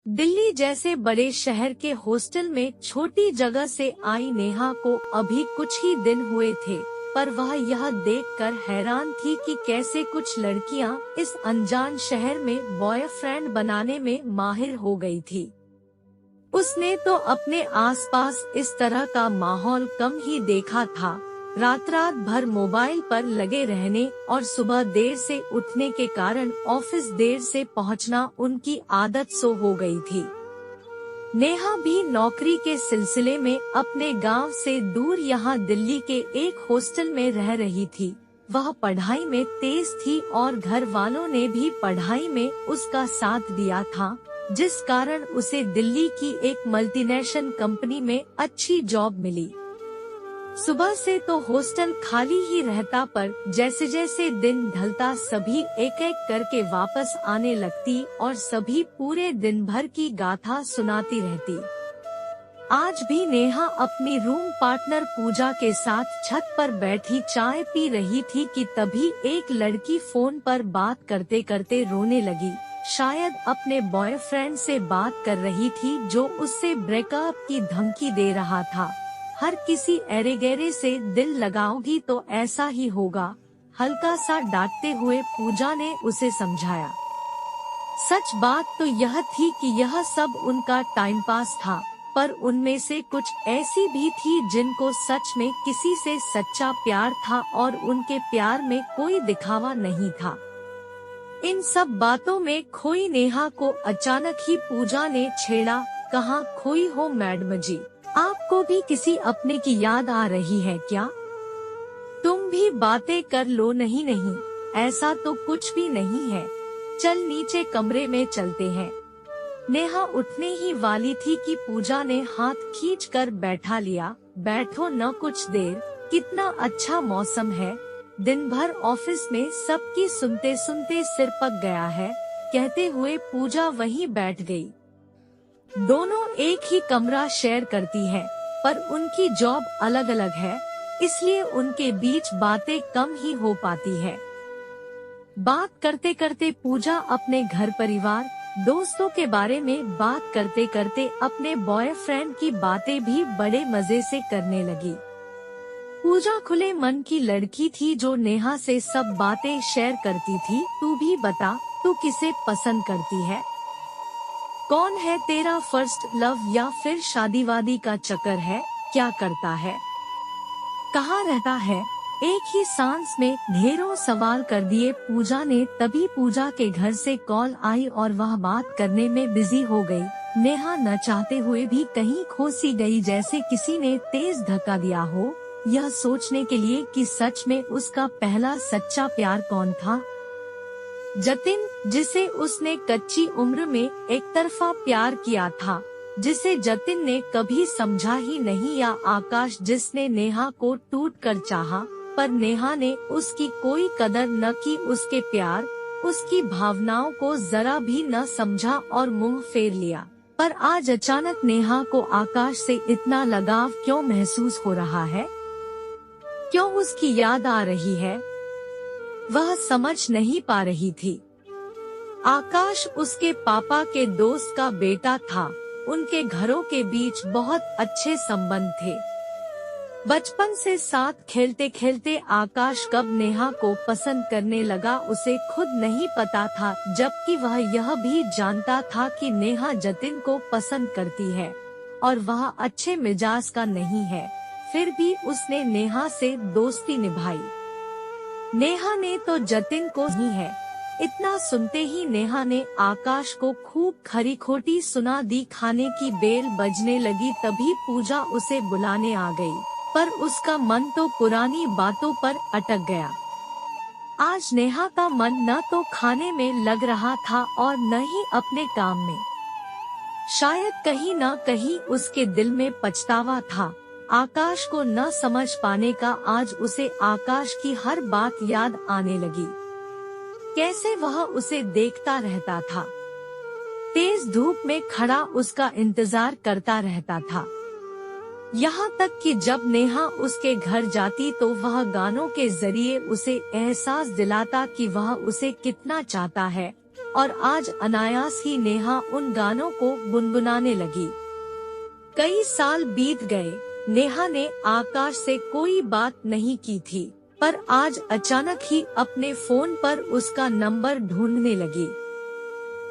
दिल्ली जैसे बड़े शहर के हॉस्टल में छोटी जगह से आई नेहा को अभी कुछ ही दिन हुए थे, पर वह यह देखकर हैरान थी कि कैसे कुछ लड़कियां इस अनजान शहर में बॉयफ्रेंड बनाने में माहिर हो गई थी। उसने तो अपने आसपास इस तरह का माहौल कम ही देखा था। रात रात भर मोबाइल पर लगे रहने और सुबह देर से उठने के कारण ऑफिस देर से पहुंचना उनकी आदत सा हो गई थी। नेहा भी नौकरी के सिलसिले में अपने गांव से दूर यहाँ दिल्ली के एक हॉस्टल में रह रही थी। वह पढ़ाई में तेज थी और घर वालों ने भी पढ़ाई में उसका साथ दिया था, जिस कारण उसे दिल्ली की एक मल्टीनेशनल कंपनी में अच्छी जॉब मिली। सुबह से तो हॉस्टल खाली ही रहता, पर जैसे जैसे दिन ढलता सभी एक एक करके वापस आने लगती और सभी पूरे दिन भर की गाथा सुनाती रहती। आज भी नेहा अपनी रूम पार्टनर पूजा के साथ छत पर बैठी चाय पी रही थी कि तभी एक लड़की फोन पर बात करते करते रोने लगी। शायद अपने बॉयफ्रेंड से बात कर रही थी जो उससे ब्रेकअप की धमकी दे रहा था। हर किसी एरे गैरे से दिल लगाओगी तो ऐसा ही होगा, हल्का सा डांटते हुए पूजा ने उसे समझाया। सच बात तो यह थी कि यह सब उनका टाइम पास था, पर उनमें से कुछ ऐसी भी थी जिनको सच में किसी से सच्चा प्यार था और उनके प्यार में कोई दिखावा नहीं था। इन सब बातों में खोई नेहा को अचानक ही पूजा ने छेड़ा। कहाँ खोई हो मैडम जी? आपको भी किसी अपने की याद आ रही है क्या? तुम भी बातें कर लो। नहीं नहीं, ऐसा तो कुछ भी नहीं है। चल नीचे कमरे में चलते हैं। नेहा उठने ही वाली थी कि पूजा ने हाथ खींचकर बैठा लिया। बैठो न कुछ देर, कितना अच्छा मौसम है। दिन भर ऑफिस में सबकी सुनते सुनते सिर पक गया है, कहते हुए पूजा वहीं बैठ गई। दोनों एक ही कमरा शेयर करती हैं, पर उनकी जॉब अलग अलग है, इसलिए उनके बीच बातें कम ही हो पाती है। बात करते करते पूजा अपने घर परिवार, दोस्तों के बारे में बात करते करते अपने बॉयफ्रेंड की बातें भी बड़े मजे से करने लगी। पूजा खुले मन की लड़की थी जो नेहा से सब बातें शेयर करती थी। तू भी बता, तू किसे पसंद करती है? कौन है तेरा फर्स्ट लव, या फिर शादी वादी का चक्कर है? क्या करता है? कहाँ रहता है? एक ही सांस में ढेरों सवाल कर दिए पूजा ने। तभी पूजा के घर से कॉल आई और वह बात करने में बिजी हो गई। नेहा न चाहते हुए भी कहीं खो सी गई, जैसे किसी ने तेज धक्का दिया हो, यह सोचने के लिए कि सच में उसका पहला सच्चा प्यार कौन था। जतिन, जिसे उसने कच्ची उम्र में एक तरफा प्यार किया था, जिसे जतिन ने कभी समझा ही नहीं, या आकाश जिसने नेहा को टूट कर चाहा, पर नेहा ने उसकी कोई कदर न की, उसके प्यार, उसकी भावनाओं को जरा भी न समझा और मुंह फेर लिया। पर आज अचानक नेहा को आकाश से इतना लगाव क्यों महसूस हो रहा है? क्यों उसकी याद आ रही है? वह समझ नहीं पा रही थी। आकाश उसके पापा के दोस्त का बेटा था। उनके घरों के बीच बहुत अच्छे संबंध थे। बचपन से साथ खेलते खेलते आकाश कब नेहा को पसंद करने लगा उसे खुद नहीं पता था, जबकि वह यह भी जानता था कि नेहा जतिन को पसंद करती है और वह अच्छे मिजाज का नहीं है। फिर भी उसने नेहा से दोस्ती निभाई। नेहा ने तो जतिन को ही है। इतना सुनते ही नेहा ने आकाश को खूब खरी खोटी सुना दी। खाने की बेल बजने लगी, तभी पूजा उसे बुलाने आ गई, पर उसका मन तो पुरानी बातों पर अटक गया। आज नेहा का मन न तो खाने में लग रहा था और न ही अपने काम में। शायद कहीं न कहीं उसके दिल में पछतावा था आकाश को न समझ पाने का। आज उसे आकाश की हर बात याद आने लगी। कैसे वह उसे देखता रहता था, तेज धूप में खड़ा उसका इंतजार करता रहता था। यहाँ तक कि जब नेहा उसके घर जाती तो वह गानों के जरिए उसे एहसास दिलाता कि वह उसे कितना चाहता है। और आज अनायास ही नेहा उन गानों को गुनगुनाने लगी। कई साल बीत गए, नेहा ने आकाश से कोई बात नहीं की थी, पर आज अचानक ही अपने फोन पर उसका नंबर ढूंढने लगी।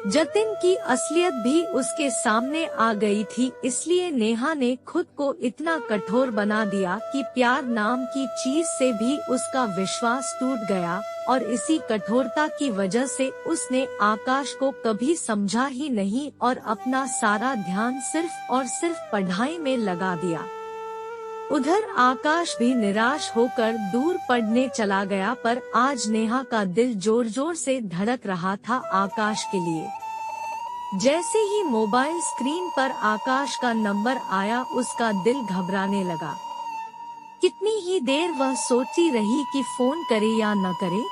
जतिन की असलियत भी उसके सामने आ गई थी, इसलिए नेहा ने खुद को इतना कठोर बना दिया कि प्यार नाम की चीज से भी उसका विश्वास टूट गया और इसी कठोरता की वजह से उसने आकाश को कभी समझा ही नहीं और अपना सारा ध्यान सिर्फ और सिर्फ पढ़ाई में लगा दिया। उधर आकाश भी निराश होकर दूर पढ़ने चला गया, पर आज नेहा का दिल जोर जोर से धड़क रहा था आकाश के लिए। जैसे ही मोबाइल स्क्रीन पर आकाश का नंबर आया, उसका दिल घबराने लगा। कितनी ही देर वह सोचती रही कि फोन करे या न करे,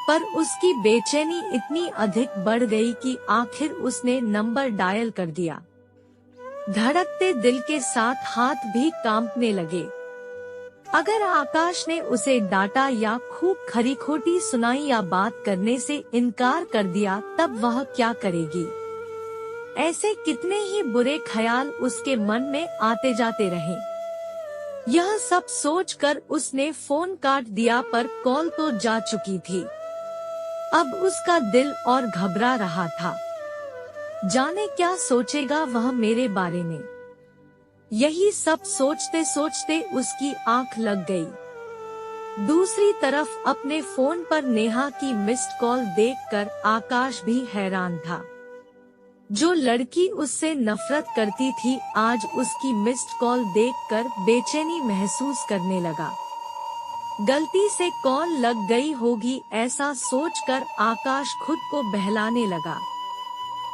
पर उसकी बेचैनी इतनी अधिक बढ़ गई कि आखिर उसने नंबर डायल कर दिया। धड़कते दिल के साथ हाथ भी कांपने लगे। अगर आकाश ने उसे डांटा या खूब खरी खोटी सुनाई या बात करने से इनकार कर दिया, तब वह क्या करेगी? ऐसे कितने ही बुरे ख्याल उसके मन में आते जाते रहे। यह सब सोचकर उसने फोन काट दिया, पर कॉल तो जा चुकी थी। अब उसका दिल और घबरा रहा था। जाने क्या सोचेगा वह मेरे बारे में। यही सब सोचते सोचते उसकी आंख लग गई। दूसरी तरफ अपने फोन पर नेहा की मिस्ड कॉल देखकर आकाश भी हैरान था। जो लड़की उससे नफरत करती थी, आज उसकी मिस्ड कॉल देखकर बेचैनी महसूस करने लगा। गलती से कॉल लग गई होगी, ऐसा सोचकर आकाश खुद को बहलाने लगा,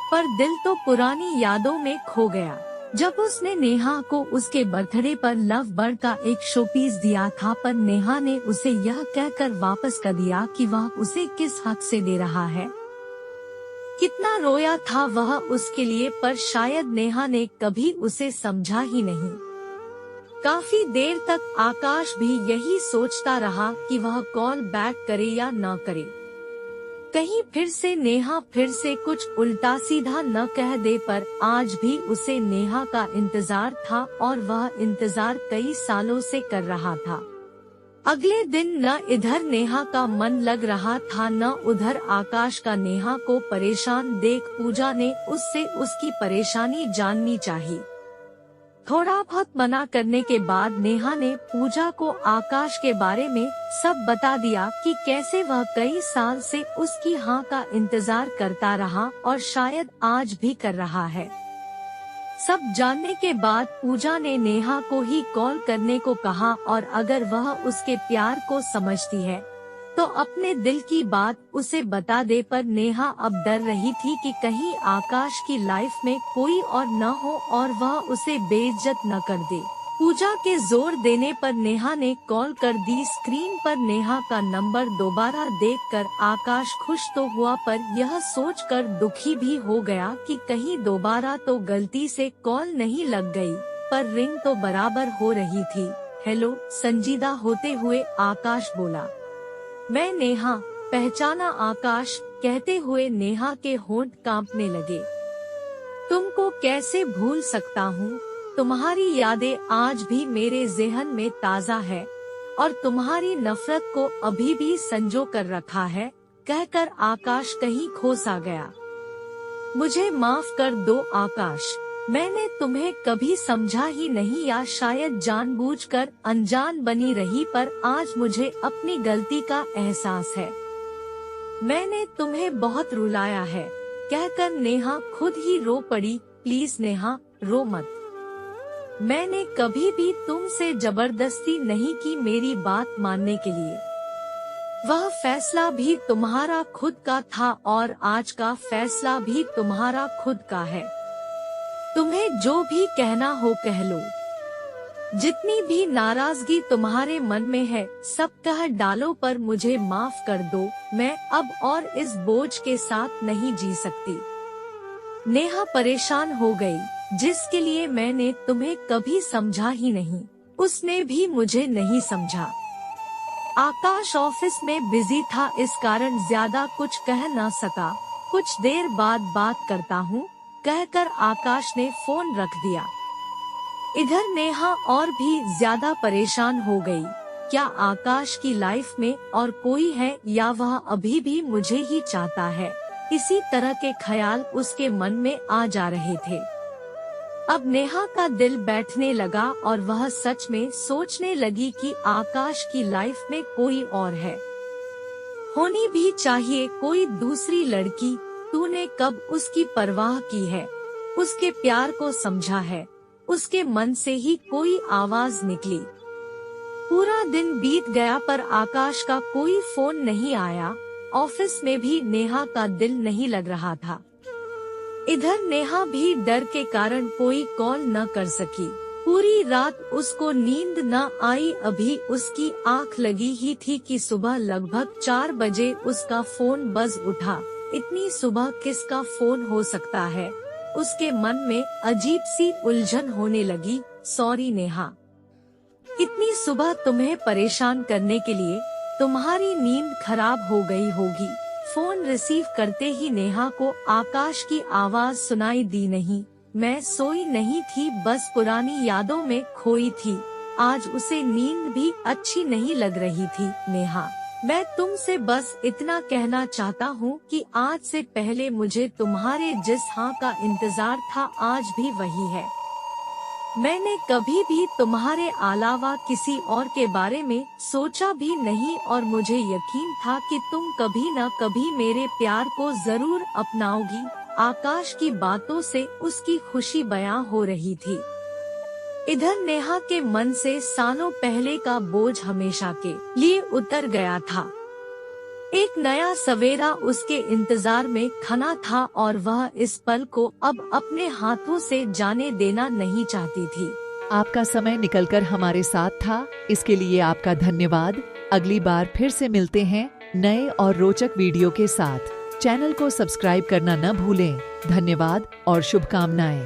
पर दिल तो पुरानी यादों में खो गया। जब उसने नेहा को उसके बर्थडे पर लव बर्ड का एक शोपीस दिया था, पर नेहा ने उसे यह कहकर वापस कर दिया कि वह उसे किस हक से दे रहा है। कितना रोया था वह उसके लिए, पर शायद नेहा ने कभी उसे समझा ही नहीं। काफी देर तक आकाश भी यही सोचता रहा कि वह कॉल बैक करे या न करे। कहीं फिर से नेहा फिर से कुछ उल्टा सीधा न कह दे, पर आज भी उसे नेहा का इंतजार था और वह इंतजार कई सालों से कर रहा था। अगले दिन न इधर नेहा का मन लग रहा था, न उधर आकाश का। नेहा को परेशान देख पूजा ने उससे उसकी परेशानी जाननी चाहिए। थोड़ा बहुत मना करने के बाद नेहा ने पूजा को आकाश के बारे में सब बता दिया कि कैसे वह कई साल से उसकी हाँ का इंतजार करता रहा और शायद आज भी कर रहा है। सब जानने के बाद पूजा ने नेहा को ही कॉल करने को कहा और अगर वह उसके प्यार को समझती है तो अपने दिल की बात उसे बता दे, पर नेहा अब डर रही थी कि कहीं आकाश की लाइफ में कोई और न हो और वह उसे बेइज्जत न कर दे। पूजा के जोर देने पर नेहा ने कॉल कर दी। स्क्रीन पर नेहा का नंबर दोबारा देखकर आकाश खुश तो हुआ, पर यह सोचकर दुखी भी हो गया कि कहीं दोबारा तो गलती से कॉल नहीं लग गई, पर रिंग तो बराबर हो रही थी। हेलो, संजीदा होते हुए आकाश बोला। मैं नेहा, पहचाना आकाश कहते हुए नेहा के होंठ कांपने लगे। तुमको कैसे भूल सकता हूँ, तुम्हारी यादें आज भी मेरे ज़हन में ताज़ा है और तुम्हारी नफरत को अभी भी संजो कर रखा है, कहकर आकाश कहीं खो सा गया। मुझे माफ कर दो आकाश, मैंने तुम्हें कभी समझा ही नहीं या शायद जानबूझकर अनजान बनी रही, पर आज मुझे अपनी गलती का एहसास है। मैंने तुम्हें बहुत रुलाया है, कहकर नेहा खुद ही रो पड़ी। प्लीज नेहा, रो मत। मैंने कभी भी तुमसे जबरदस्ती नहीं की मेरी बात मानने के लिए। वह फैसला भी तुम्हारा खुद का था और आज का फैसला भी तुम्हारा खुद का है। तुम्हें जो भी कहना हो कह लो। जितनी भी नाराजगी तुम्हारे मन में है सब कह डालो, पर मुझे माफ कर दो, मैं अब और इस बोझ के साथ नहीं जी सकती। नेहा परेशान हो गई। जिसके लिए मैंने तुम्हें कभी समझा ही नहीं, उसने भी मुझे नहीं समझा। आकाश ऑफिस में बिजी था, इस कारण ज्यादा कुछ कह न सका। कुछ देर बाद बात करता हूँ, कहकर आकाश ने फोन रख दिया। इधर नेहा और भी ज्यादा परेशान हो गई। क्या आकाश की लाइफ में और कोई है या वह अभी भी मुझे ही चाहता है? इसी तरह के ख्याल उसके मन में आ जा रहे थे। अब नेहा का दिल बैठने लगा और वह सच में सोचने लगी कि आकाश की लाइफ में कोई और है, होनी भी चाहिए कोई दूसरी लड़की। तूने कब उसकी परवाह की है, उसके प्यार को समझा है? उसके मन से ही कोई आवाज निकली। पूरा दिन बीत गया पर आकाश का कोई फोन नहीं आया। ऑफिस में भी नेहा का दिल नहीं लग रहा था। इधर नेहा भी डर के कारण कोई कॉल न कर सकी। पूरी रात उसको नींद न आई। अभी उसकी आंख लगी ही थी कि सुबह लगभग 4 बजे उसका फोन बज उठा। इतनी सुबह किसका फोन हो सकता है? उसके मन में अजीब सी उलझन होने लगी। सॉरी नेहा, इतनी सुबह तुम्हें परेशान करने के लिए। तुम्हारी नींद खराब हो गई होगी। फोन रिसीव करते ही नेहा को आकाश की आवाज सुनाई दी। नहीं, मैं सोई नहीं थी, बस पुरानी यादों में खोई थी। आज उसे नींद भी अच्छी नहीं लग रही थी। नेहा, मैं तुमसे बस इतना कहना चाहता हूँ कि आज से पहले मुझे तुम्हारे जिस हाँ का इंतजार था आज भी वही है। मैंने कभी भी तुम्हारे अलावा किसी और के बारे में सोचा भी नहीं और मुझे यकीन था कि तुम कभी न कभी मेरे प्यार को जरूर अपनाओगी। आकाश की बातों से उसकी खुशी बयां हो रही थी। इधर नेहा के मन से सालों पहले का बोझ हमेशा के लिए उतर गया था। एक नया सवेरा उसके इंतजार में खड़ा था और वह इस पल को अब अपने हाथों से जाने देना नहीं चाहती थी। आपका समय निकलकर हमारे साथ था, इसके लिए आपका धन्यवाद। अगली बार फिर से मिलते हैं नए और रोचक वीडियो के साथ। चैनल को सब्सक्राइब करना न भूलें। धन्यवाद और शुभकामनाएं।